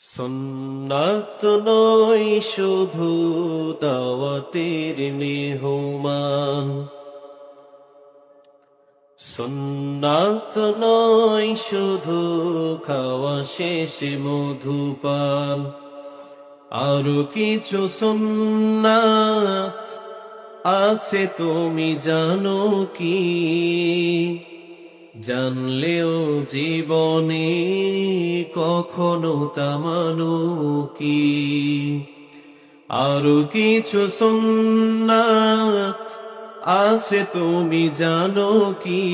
সুন্নাত নয় শুধু দাওয়াতের মেহমান, সুন্নাত নয় শুধু খাওয়া শেষে মধুপান, আরো কিছু সুন্নাত আছে তুমি জানো কি? জানলেও জীবনে কখনো তা মানো কি? আরো কিছু সুন্নাত আছে তুমি জানো কি?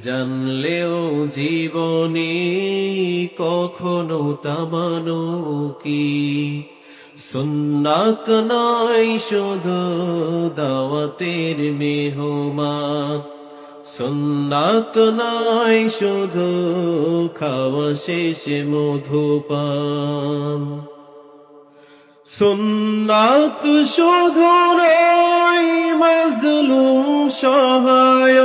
জানলেও জীবনে কখনো তা মানো কি? সুন্নাত নয় শুধু দাওয়াতের মেহমান, সুন্নাত নয় শুধু খাওয়া শেষে মধুপান। সুন্নাত শুধু নয় মাজলুম সহায়,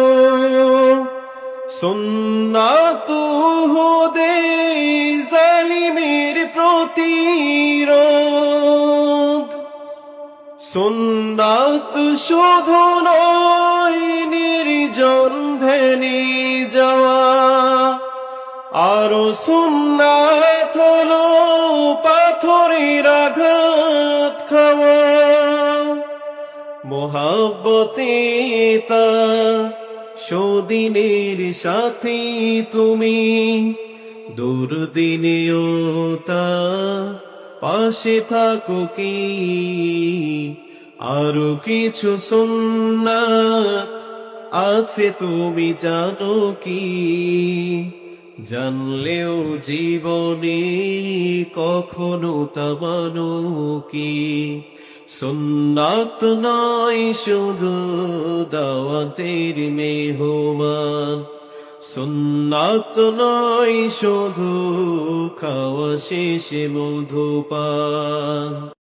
সুন্নাত উহুদে জালিমের প্রতিরোধ। সুন্নাত শুধু নয় নির্জন ধ্যানে যাওয়া, আরো সুন্নাত হলো পাথরের আঘাত খাওয়া। মোহাব্বতে তা সদিনের সাথী তুমি, দুর্দিনেও তা পাশে থাকো কি? আরো কিছু সুন্নাত আছে তুমি জানো কি? জানলেও জীবনে কখনো তা মানো কি? সুন্নাত নয় শুধু দাওয়াতের মেহমান, সুন্নাত নয় শুধু খাওয়া শেষে মধুপান।